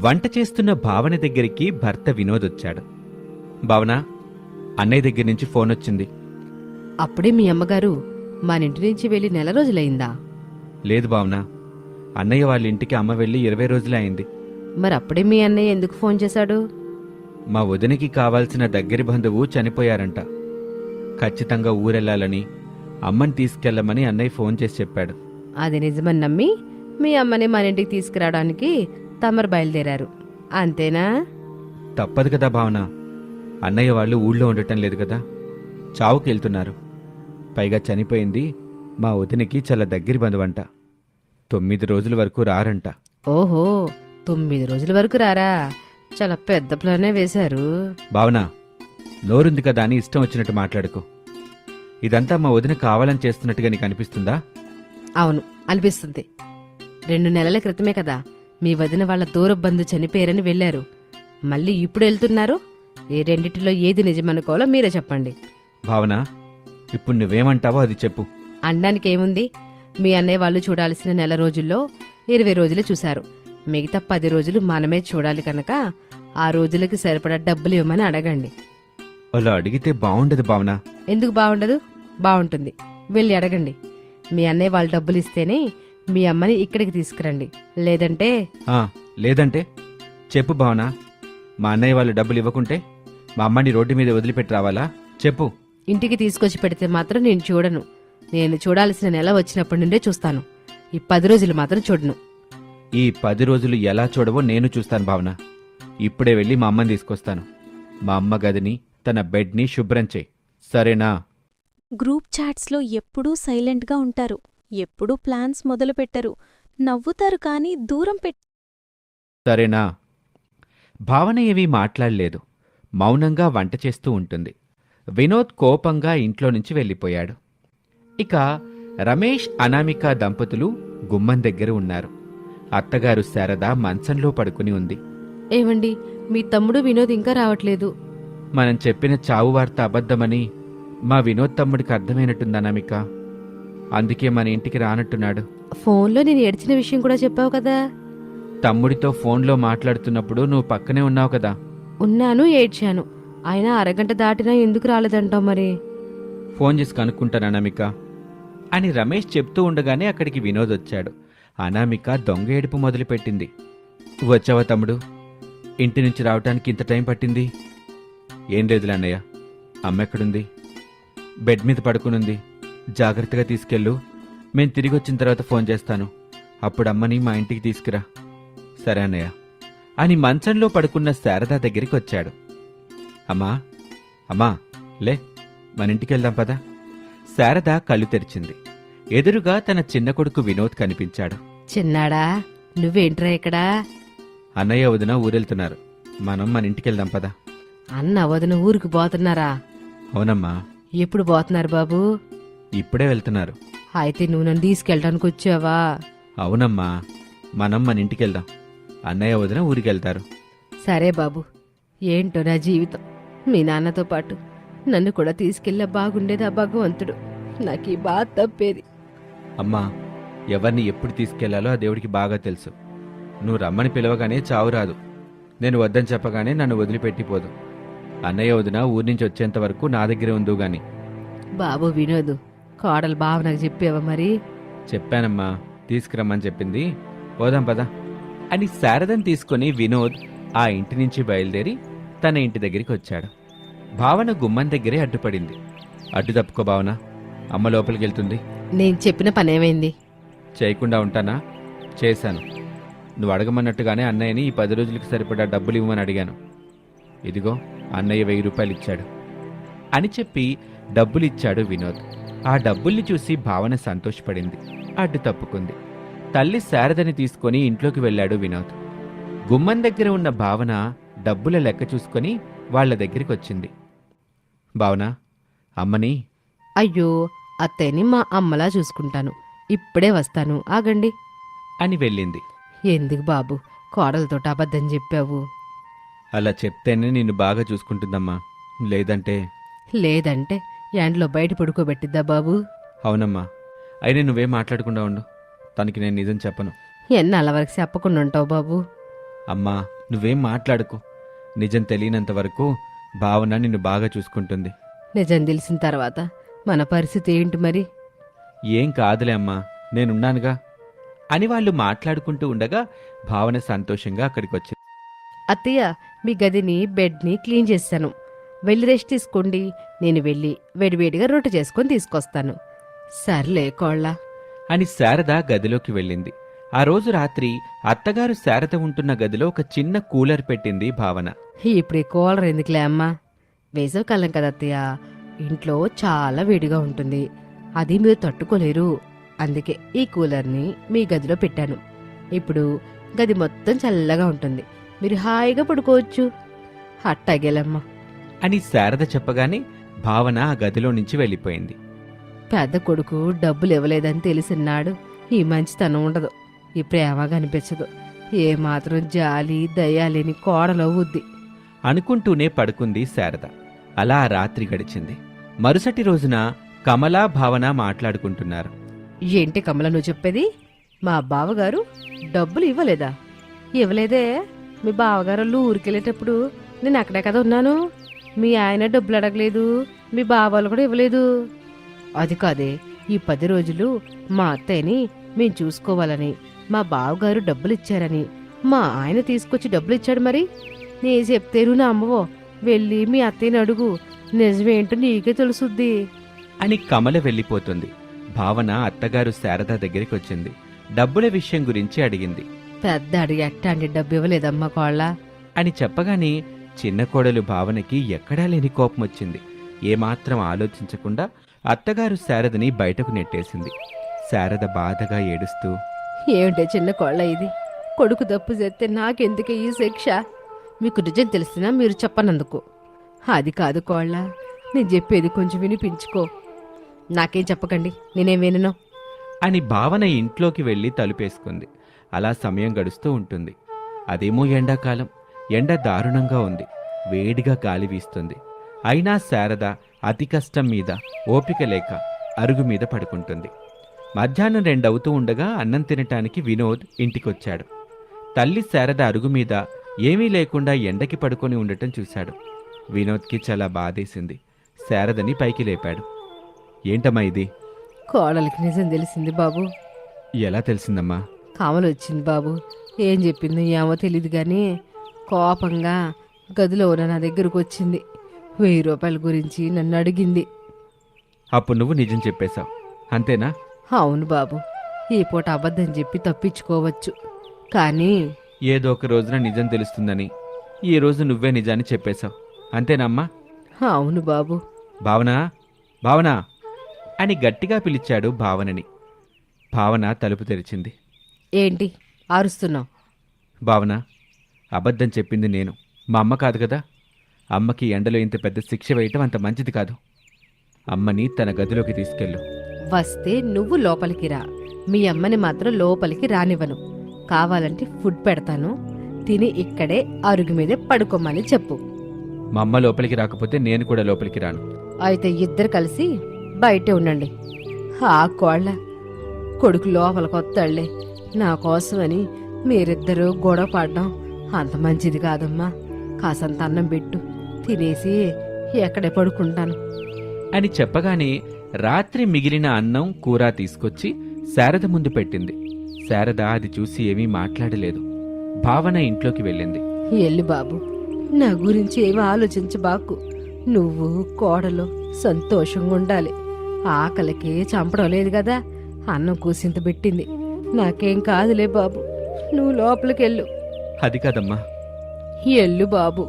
వంట చేస్తున్న భావన దగ్గరికి భర్త వినోద్ వచ్చాడు. భావన, అన్నయ్య దగ్గర నుంచి ఫోన్ వచ్చింది. అప్పుడే మీ అమ్మగారు మన ఇంటి నుంచి వెళ్ళి నెల రోజులైందా? లేదు భావన, అన్నయ్య వాళ్ళ ఇంటికి అమ్మ వెళ్ళి 20 రోజులే అయింది. మరి అప్పుడే మీ అన్నయ్య ఎందుకు ఫోన్ చేశాడు? మా వదినకి కావాల్సిన దగ్గరి బంధువు చనిపోయారంట. ఖచ్చితంగా ఊరెళ్ళాలని, అమ్మని తీసుకెళ్లమని అన్నయ్య ఫోన్ చేసి చెప్పాడు. అది నిజమని నమ్మి మీ అమ్మని మన ఇంటికి తీసుకురావడానికి తమరు బయలుదేరారు, అంతేనా? తప్పదు కదా భావన, అన్నయ్య వాళ్ళు ఊళ్ళో ఉండటం లేదు కదా, చావుకి వెళ్తున్నారు. పైగా చనిపోయింది మా వదినకి చాలా దగ్గరి బంధువంట. 9 రోజుల వరకు రారంట. ఓహో, 9 రోజుల వరకు రారా? చాలా పెద్ద ప్లానే వేశారు. భావన, నోరుంది కదా అని ఇష్టం వచ్చినట్టు మాట్లాడుకో. ఇదంతా మా వదిన కావాలని చేస్తున్నట్టుగా నీకు అనిపిస్తుందా? అవును, అనిపిస్తుంది. 2 నెలల క్రితమే కదా మీ వదిన వాళ్ళ దూరపు బంధు చనిపోయారని వెళ్లారు. మళ్ళీ ఇప్పుడు వెళ్తున్నారు. ఈ రెండిటిలో ఏది నిజమనుకోవాలో మీరే చెప్పండి. భావన, ఇప్పుడు నువ్వేమంటావో అది చెప్పు. అనడానికి ఏముంది? మీ అన్నయ్య వాళ్ళు చూడాల్సిన నెల రోజుల్లో 20 రోజులు చూశారు. మిగతా 10 రోజులు మనమే చూడాలి కనుక ఆ రోజులకి సరిపడా డబ్బులు ఇవ్వమని అడగండి. అలా అడిగితే బాగుండదు భావన. ఎందుకు బాగుండదు? బాగుంటుంది. వెళ్ళి అడగండి. మీ అన్నయ్య వాళ్ళు డబ్బులు ఇస్తేనే మీ అమ్మని ఇక్కడికి తీసుకురండి. లేదంటే లేదంటే చెప్పు భావన. మా అన్నయ్య వాళ్ళు డబ్బులు ఇవ్వకుంటే మా అమ్మని రోడ్డు మీద వదిలిపెట్టి రావాలా? చెప్పు. ఇంటికి తీసుకొచ్చి పెడితే మాత్రం నేను చూడను. నేను చూడాల్సిన నెల వచ్చినప్పటి నుండే చూస్తాను. ఈ 10 రోజులు మాత్రం చూడను. ఈ 10 రోజులు ఎలా చూడవో నేను చూస్తాను భావన. ఇప్పుడే వెళ్ళి మా అమ్మని తీసుకొస్తాను. మా అమ్మ గదిని, తన బెడ్ని శుభ్రం చేయి, సరేనా? గ్రూప్ చాట్స్లో ఎప్పుడూ సైలెంట్గా ఉంటారు. ఎప్పుడూ ప్లాన్స్ మొదలుపెట్టరు. నవ్వుతారు కానీ దూరం సరేనా? భావన ఏమీ మాట్లాడలేదు. మౌనంగా వంట చేస్తూ ఉంటుంది. వినోద్ కోపంగా ఇంట్లో నుంచి వెళ్ళిపోయాడు. ఇక రమేష్, అనామిక దంపతులు గుమ్మం దగ్గర ఉన్నారు. అత్తగారు శారద మంచంలో పడుకుని ఉంది. ఏమండి, మీ తమ్ముడు వినోద్ ఇంకా రావట్లేదు. మనం చెప్పిన చావు వార్త అబద్ధమని మా వినోద్ తమ్ముడికి అర్థమైనట్టుంది అనామిక. అందుకే మన ఇంటికి రానట్టున్నాడు. ఫోన్లో నేను ఏడ్చిన విషయం కూడా చెప్పావు కదా. తమ్ముడితో ఫోన్లో మాట్లాడుతున్నప్పుడు నువ్వు పక్కనే ఉన్నావు కదా. ఉన్నాను, ఏడ్చాను. అయినా అరగంట దాటినా ఎందుకు రాలేదంటావు మరి? ఫోన్ చేసి కనుక్కుంటాను అనామిక అని రమేష్ చెప్తూ ఉండగానే అక్కడికి వినోద్ వచ్చాడు. అనామిక దొంగ ఏడుపు మొదలుపెట్టింది. వచ్చావా తమ్ముడు? ఇంటి నుంచి రావటానికి ఇంత టైం పట్టింది? ఏం లేదులే అన్నయ్య, అమ్మ ఎక్కడుంది? బెడ్ మీద పడుకునుంది. జాగ్రత్తగా తీసుకెళ్ళు. మేం తిరిగి వచ్చిన తర్వాత ఫోన్ చేస్తాను. అప్పుడు అమ్మని మా ఇంటికి తీసుకురా. సరే అన్నయ్య అని మంచంలో పడుకున్న శారద దగ్గరికి వచ్చాడు. అమ్మా, అమ్మా, లే, మన ఇంటికి వెళ్దాం పదా. శారద కళ్ళు తెరిచింది. ఎదురుగా తన చిన్న కొడుకు వినోద్ కనిపించాడు. చిన్నాడా, నువ్వేంట్రా ఇక్కడా? అన్నయ్య వదిన ఊరెళ్తున్నారు. మనం మన ఇంటికి వెళ్దాం పదా. అన్న వదిన ఊరికి పోతున్నారా? అవునమ్మా. ఎప్పుడు పోతున్నారు బాబు? ఇప్పుడే వెళ్తున్నారు. అయితే నువ్వు నన్ను తీసుకెళ్ళడానికి వచ్చావా? అవునమ్మా, మనం మన ఇంటికి వెళ్దాం. అన్నయ్య వదిన ఊరికెళ్తారు. సరే బాబు. ఏంటో నా జీవితం. మీ నాన్నతో పాటు నన్ను కూడా తీసుకెళ్ళా బాగుండేదా భగవంతుడు. నాకు ఈ బాధ తప్పేది. అమ్మా, ఎవరిని ఎప్పుడు తీసుకెళ్లాలో ఆ దేవుడికి బాగా తెలుసు. నువ్వు రమ్మని పిలవగానే చావు రాదు. నేను వద్దని చెప్పగానే నన్ను వదిలిపెట్టిపోదు. అన్నయ్య వదిన ఊరి నుంచి వచ్చేంత వరకు నా దగ్గరే ఉందో గాని. బాబు వినోదు, కోడలు బావ నాకు చెప్పావా మరి? చెప్పానమ్మా, తీసుకురమ్మని చెప్పింది. పోదాం పదా అని శారదను తీసుకుని వినోద్ ఆ ఇంటి నుంచి బయలుదేరి తన ఇంటి దగ్గరికి వచ్చాడు. భావన గుమ్మం దగ్గరే అడ్డుపడింది. అడ్డు తప్పుకో భావన, అమ్మ లోపలికి వెళ్తుంది. నేను చెప్పిన పనేమైంది? చేయకుండా ఉంటానా? చేశాను. నువ్వు అడగమన్నట్టుగానే అన్నయ్యని ఈ 10 రోజులకి సరిపడా డబ్బులు ఇవ్వమని అడిగాను. ఇదిగో అన్నయ్య 1000 రూపాయలు ఇచ్చాడు అని చెప్పి డబ్బులిచ్చాడు వినోద్. ఆ డబ్బుల్ని చూసి భావన సంతోషపడింది. అడ్డు తప్పుకుంది. తల్లి శారదని తీసుకొని ఇంట్లోకి వెళ్ళాడు వినోద్. గుమ్మం దగ్గర ఉన్న భావన డబ్బుల లెక్క చూసుకొని వాళ్ల దగ్గరికి వచ్చింది. భావన, అమ్మని. అయ్యో, అత్తయ్యని మా అమ్మలా చూసుకుంటాను. ఇప్పుడే వస్తాను, ఆగండి అని వెళ్ళింది. ఎందుకు బాబు కోడలతో అబద్ధం చెప్పావు? అలా చెప్తేనే నిన్ను బాగా చూసుకుంటుందమ్మా. లేదంటే లేదంటే ఎండలో బయట పడుకోబెట్టిద్దా బాబు? అవునమ్మా. అయినా నువ్వేం మాట్లాడకుండా ఉండు. తనకి నేను నిజం చెప్పను. ఎన్నాళ్ళ వరకు చెప్పకుండా ఉంటావు బాబు? అమ్మా, నువ్వేం మాట్లాడుకో. నిజం తెలియనంత వరకు భావన నిన్ను బాగా చూసుకుంటుంది. నిజం తెలిసిన తర్వాత మన పరిస్థితి ఏంటి మరి? ఏం కాదులే అమ్మా, నేనున్నానుగా అని వాళ్ళు మాట్లాడుకుంటూ ఉండగా భావన సంతోషంగా అక్కడికొచ్చింది. అత్తయ్య, మీ గదిని బెడ్ని క్లీన్ చేశాను. వెళ్ళి రెస్ట్ తీసుకోండి. నేను వెళ్ళి వేడివేడిగా రొట్టె చేసుకొని తీసుకొస్తాను. సర్లే కోళ్ళ. అని శారద గదిలోకి వెళ్ళింది. ఆ రోజు రాత్రి అత్తగారు శారద ఉంటున్న గదిలో ఒక చిన్న కూలర్ పెట్టింది భావన. ఇప్పుడు ఈ కూలర్ ఎందుకులే అమ్మా? వేసవికాలం కదా అత్తయ్య, ఇంట్లో చాలా వేడిగా ఉంటుంది. అది మీరు తట్టుకోలేరు. అందుకే ఈ కూలర్ని మీ గదిలో పెట్టాను. ఇప్పుడు గది మొత్తం చల్లగా ఉంటుంది. మీరు హాయిగా పడుకోవచ్చు. అట్టాగేలమ్మా అని శారద చెప్పగానే భావన ఆ గదిలో నుంచి వెళ్ళిపోయింది. పెద్ద కొడుకు డబ్బులు ఇవ్వలేదని తెలిసిన్నాడు ఈ మంచితనం ఉండదు, ఈ ప్రేమ కనిపించదు. ఏమాత్రం జాలి దయ లేని కోడలవుద్ది అనుకుంటూనే పడుకుంది శారద. అలా ఆ రాత్రి గడిచింది. మరుసటి రోజున కమలా భావన మాట్లాడుకుంటున్నారు. ఏంటి కమల నువ్వు చెప్పేది? మా బావగారు డబ్బులు ఇవ్వలేదా? ఇవ్వలేదే. మీ బావగారు ఊరికెళ్ళేటప్పుడు నేను అక్కడే కదా ఉన్నాను. మీ ఆయన డబ్బులు అడగలేదు, మీ బావాలు కూడా ఇవ్వలేదు. అది కాదే, ఈ 10 రోజులు మా అత్తయ్యని మేం చూసుకోవాలని మా బావగారు డబ్బులు ఇచ్చారని మా ఆయన తీసుకొచ్చి డబ్బులు ఇచ్చాడు. మరి నీ చెప్తేను నా అమ్మవో, వెళ్ళి మీ అత్తయ్యని అడుగు, నిజమేంటో నీకే తెలుసుద్ది అని కమల వెళ్ళిపోతుంది. భావన అత్తగారు శారద దగ్గరికి వచ్చింది. డబ్బుల విషయం గురించి అడిగింది. పెద్ద అడిగి ఎట్టాంటి డబ్బు ఇవ్వలేదమ్మా కోళ్ళ అని చెప్పగానే చిన్న కోడలు భావనకి ఎక్కడా లేని కోపం వచ్చింది. ఏమాత్రం ఆలోచించకుండా అత్తగారు శారదని బయటకు నెట్టేసింది. శారద బాధగా ఏడుస్తూ, ఏమిటే చిన్న కోళ్ళ ఇది? కొడుకు తప్పు చేస్తే నాకెందుకే ఈ శిక్ష? మీకు నిజం తెలిసినా మీరు చెప్పనందుకు. అది కాదు కోళ్ళ, నేను చెప్పేది కొంచెం వినిపించుకో. నాకేం చెప్పకండి, నేనేం వినను అని భావన ఇంట్లోకి వెళ్లి తలుపేసుకుంది. అలా సమయం గడుస్తూ ఉంటుంది. అదేమో ఎండాకాలం. ఎండ దారుణంగా ఉంది. వేడిగా గాలి వీస్తుంది. అయినా శారద అతి కష్టం మీద ఓపిక లేక అరుగు మీద పడుకుంటుంది. మధ్యాహ్నం 2 అవుతూ ఉండగా అన్నం తినటానికి వినోద్ ఇంటికొచ్చాడు. తల్లి శారద అరుగు మీద ఏమీ లేకుండా ఎండకి పడుకొని ఉండటం చూశాడు. వినోద్కి చాలా బాధేసింది. శారదని పైకి లేపాడు. ఏంటమ్మా ఇది? కోడలికి నిజం తెలిసింది బాబు. ఎలా తెలిసిందమ్మా? కమలు వచ్చింది బాబు. ఏం చెప్పిందో ఏమో తెలీదు గాని కోపంగా గదిలో ఉన్న నా దగ్గరకు వచ్చింది. 1000 రూపాయల గురించి నన్ను అడిగింది. అప్పుడు నువ్వు నిజం చెప్పేశావు, అంతేనా? అవును బాబు, ఈ పూట అబద్ధం చెప్పి తప్పించుకోవచ్చు, కానీ ఏదో ఒక రోజున నిజం తెలుస్తుందని ఈ రోజు నువ్వే నిజాన్ని చెప్పేశావు, అంతేనమ్మా? అవును బాబు. భావన, భావన అని గట్టిగా పిలిచాడు భావనని. భావన తలుపు తెరిచింది. ఏంటి అరుస్తున్నావు? భావన, అబద్ధం చెప్పింది నేను, మా అమ్మ కాదు కదా. అమ్మకి ఎండలో ఇంత పెద్ద శిక్ష వేయటం అంత మంచిది కాదు. అమ్మని తన గదిలోకి తీసుకెళ్ళు. వస్తే నువ్వు లోపలికి రా, మీ అమ్మని మాత్రం లోపలికి రానివ్వను. కావాలంటే ఫుడ్ పెడతాను, తిని ఇక్కడే అరుగు మీదే పడుకోమని చెప్పు. మా అమ్మ లోపలికి రాకపోతే నేను కూడా లోపలికి రాను. అయితే ఇద్దరు కలిసి బయటే ఉండండి. ఆ కోళ్ళ కొడుకు లోపలికి వస్తాళ్లే, నా కోసమని మీరిద్దరూ గొడవ పడ్డం అంత మంచిది కాదమ్మా. కాసంత అన్నం పెట్టు, తినేసి ఎక్కడే పడుకుంటాను అని చెప్పగానే రాత్రి మిగిలిన అన్నం కూర తీసుకొచ్చి శారద ముందు పెట్టింది. శారద అది చూసి ఏమీ మాట్లాడలేదు. భావన ఇంట్లోకి వెళ్ళింది. ఎల్లు బాబు, నా గురించి ఏమీ ఆలోచించబాకు. నువ్వు కోడలు సంతోషంగా ఉండాలి. ఆకలికి చంపడం లేదు కదా, అన్నం కూసింత పెట్టింది. నాకేం కాదులే బాబు, నువ్వు లోపలికెళ్ళు. అది కాదమ్మా. ఎల్లు బాబు.